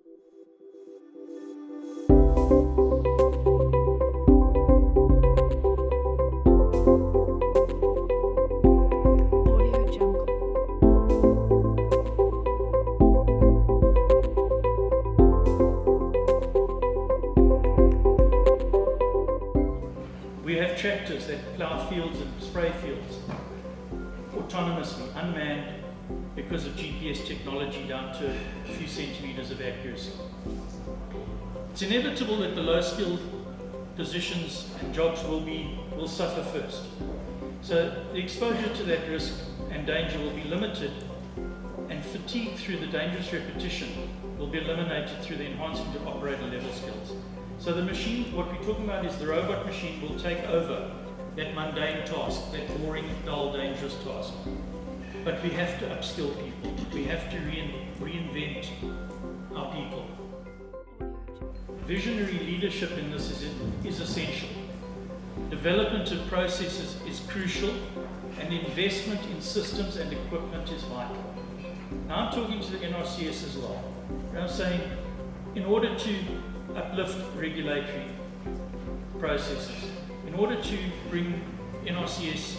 We have tractors that plough fields and spray fields autonomously, unmanned, because of GPS technology down to a few centimeters of accuracy. It's inevitable that the low-skilled positions and jobs will suffer first. So the exposure to that risk and danger will be limited, and fatigue through the dangerous repetition will be eliminated through the enhancement of operator level skills. So the machine, what we're talking about is the robot machine will take over that mundane task, that boring, dull, dangerous task. But we have to upskill people. We have to reinvent our people. Visionary leadership in this is essential. Development of processes is crucial, and investment in systems and equipment is vital. Now I'm talking to the Nrcs as well. I'm saying, in order to uplift regulatory processes, in order to bring Nrcs,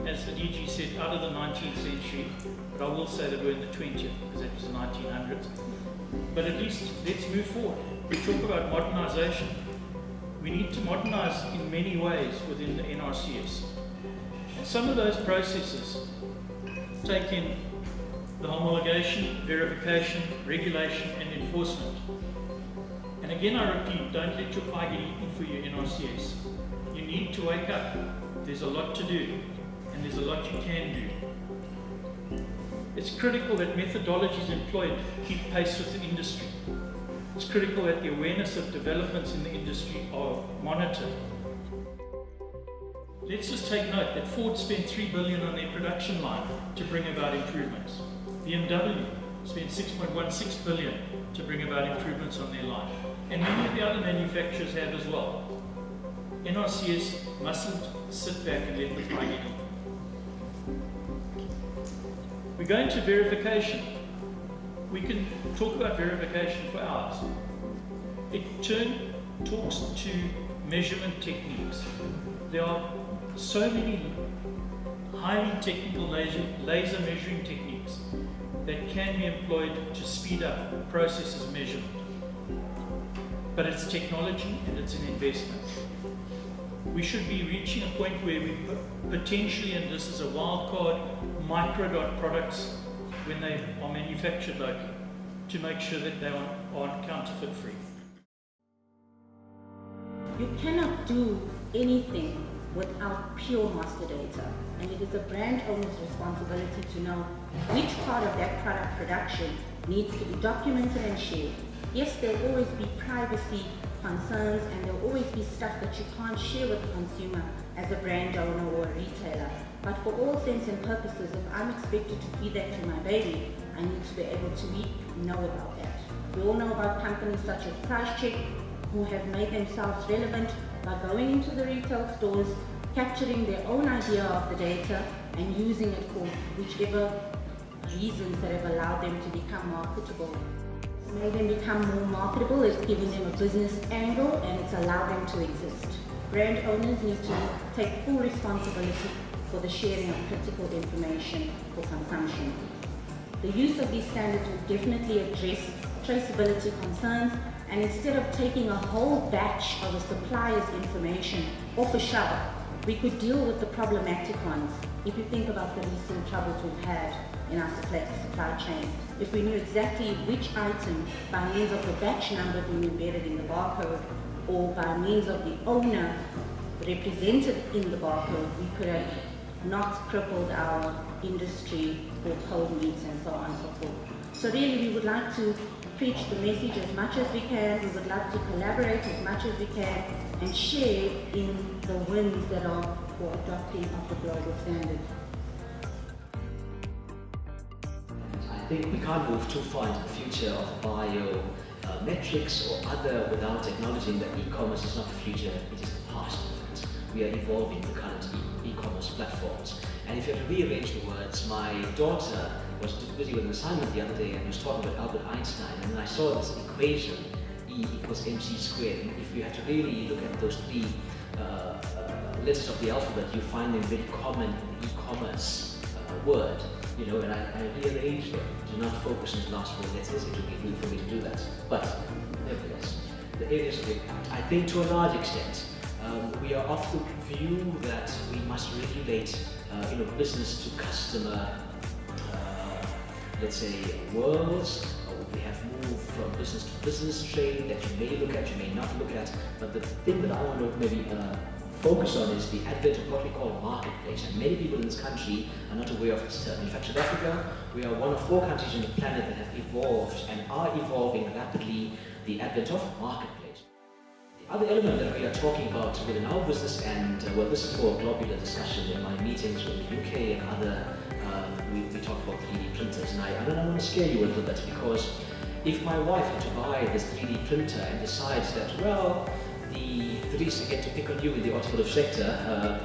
as the DG said, out of the 19th century, but I will say that we're in the 20th, because that was the 1900s. But at least let's move forward. We talk about modernization. We need to modernize in many ways within the Nrcs. And some of those processes take in the homologation, verification, regulation, and enforcement. And again, I repeat, don't let your pie get eaten for your Nrcs. You need to wake up. There's a lot to do, and there's a lot you can do. It's critical that methodologies employed keep pace with the industry. It's critical that the awareness of developments in the industry are monitored. Let's just take note that Ford spent $3 billion on their production line to bring about improvements. BMW spent $6.16 billion to bring about improvements on their line. And many of the other manufacturers have as well. Nrcs mustn't sit back and let the pie get eaten. We go into verification. We can talk about verification for hours. It talks to measurement techniques. There are so many highly technical laser measuring techniques that can be employed to speed up processes measurement. But it's technology and it's an investment. We should be reaching a point where we potentially, and this is a wild card, microdot products when they are manufactured locally, to make sure that they aren't counterfeit free. You cannot do anything without pure master data, and it is a brand owner's responsibility to know which part of that product production needs to be documented and shared. Yes, there will always be privacy concerns, and there will always be stuff that you can't share with the consumer as a brand owner or a retailer. But for all intents and purposes, if I'm expected to feed that to my baby, I need to be able to know about that. We all know about companies such as Price Check, who have made themselves relevant by going into the retail stores, capturing their own idea of the data and using it for whichever reasons that have allowed them to become marketable. It's made them become more marketable, it's given them a business angle, and it's allowed them to exist. Brand owners need to take full responsibility for the sharing of critical information for consumption. The use of these standards will definitely address traceability concerns, and instead of taking a whole batch of a supplier's information off a shelf, we could deal with the problematic ones. If you think about the recent troubles we've had in our supply chain, if we knew exactly which item, by means of the batch number being embedded in the barcode, or by means of the owner represented in the barcode, we could have not crippled our industry for cold meats and so on and so forth. So really, we would like to preach the message as much as we can. We would like to collaborate as much as we can and share in the wins that are for adopting of the global standard. I think we can't move too far into the future of biometrics or other without acknowledging that e-commerce is not the future, it is the past of it. We are evolving the current e-commerce platforms. And if you have to rearrange the words, my daughter was busy with an assignment the other day and was talking about Albert Einstein, and then I saw this equation, E equals mc squared. And if you had to really look at those three letters of the alphabet, you find them very common in the e-commerce word. You know, and I rearranged them to not focus on the last four letters. It would be rude for me to do that. But nevertheless, the areas of impact. I think to a large extent, we are of the view that we must regulate, business to customer, let's say, worlds. We have moved from business to business trade that you may look at, you may not look at. But the thing that I want to maybe focus on is the advent of what we call marketplace. And many people in this country are not aware of this term. In fact, South Africa, we are one of 4 countries on the planet that have evolved and are evolving rapidly the advent of marketplace. The other element that we are talking about within our business, and this is for a globular discussion in my meetings with the UK and other, we talk about 3D printers, and I don't want to scare you a little bit, because if my wife had to buy this 3D printer and decides that, well, the Theresa, again to pick on you in the automotive sector,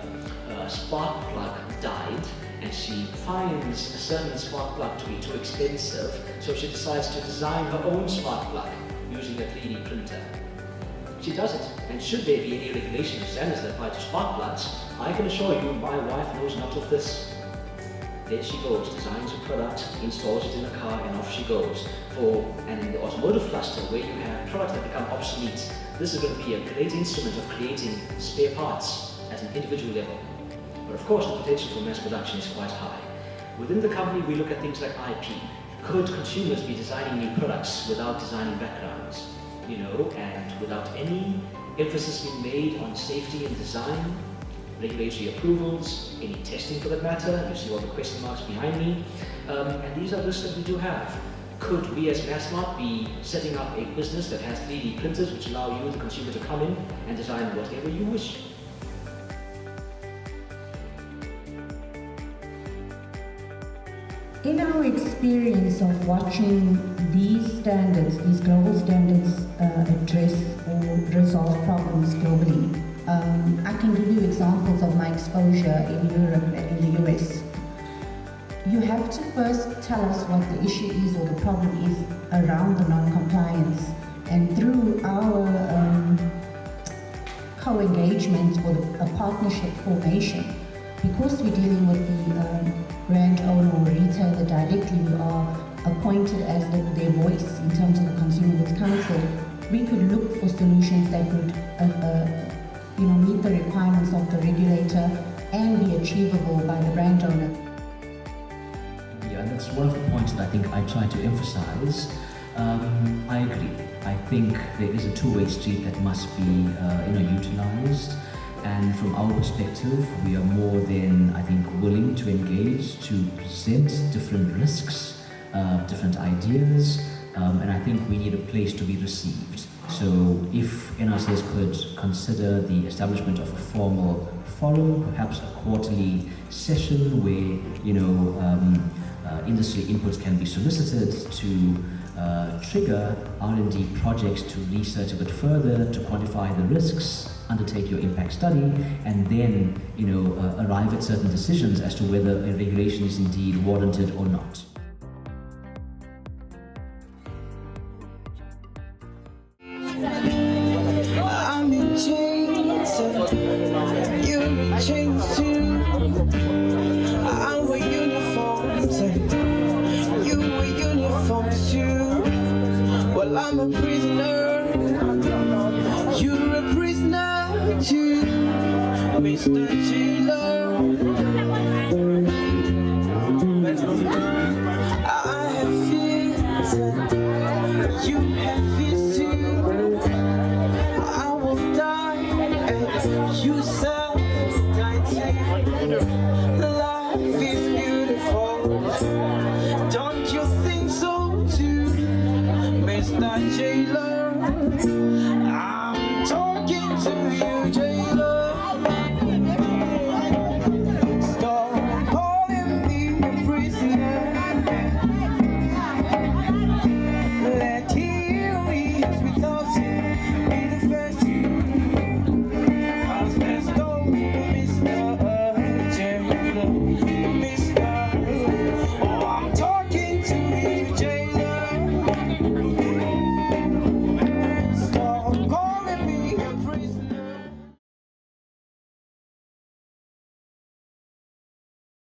spark plug died, and she finds a certain spark plug to be too expensive, so she decides to design her own spark plug using a 3D printer. She does it, and should there be any regulation standards that apply to spark plugs, I can assure you my wife knows not of this. There she goes, designs a product, installs it in a car, and off she goes. And in the automotive cluster, where you have products that become obsolete, this is going to be a great instrument of creating spare parts at an individual level. But of course, the potential for mass production is quite high. Within the company, we look at things like IP. Could consumers be designing new products without designing backgrounds? And without any emphasis being made on safety and design, regulatory approvals, any testing for that matter. You see all the question marks behind me. And these are risks that we do have. Could we as Massmart be setting up a business that has 3D printers which allow you, the consumer, to come in and design whatever you wish? In our experience of watching these standards, these global standards address or resolve problems globally, I can give you examples of my exposure in Europe and in the US. You have to first tell us what the issue is or the problem is around the non-compliance, and through our co-engagement or a partnership formation, because we're dealing with the brand owner or retailer directly, we are appointed as their voice in terms of the Consumer Goods Council. We could look for solutions that would meet the requirements of the regulator and be achievable by the brand owner. Yeah, that's one of the points that I think I try to emphasize. I agree. I think there is a two-way street that must be utilized. And from our perspective, we are more than, I think, willing to engage, to present different risks, different ideas, and I think we need a place to be received. So if Nrcs could consider the establishment of a formal forum, perhaps a quarterly session where, industry inputs can be solicited to trigger R&D projects to research a bit further, to quantify the risks, undertake your impact study, and then arrive at certain decisions as to whether a regulation is indeed warranted or not. I'm in chains, you're in chains too. I wear uniforms, you wear uniforms too. Well, I'm a prisoner, you're a prisoner too, Mr. Jailer. I have fears, you have fears too. I will die, and you shall die too. Life is beautiful, don't you think so too, Mr. Jailer?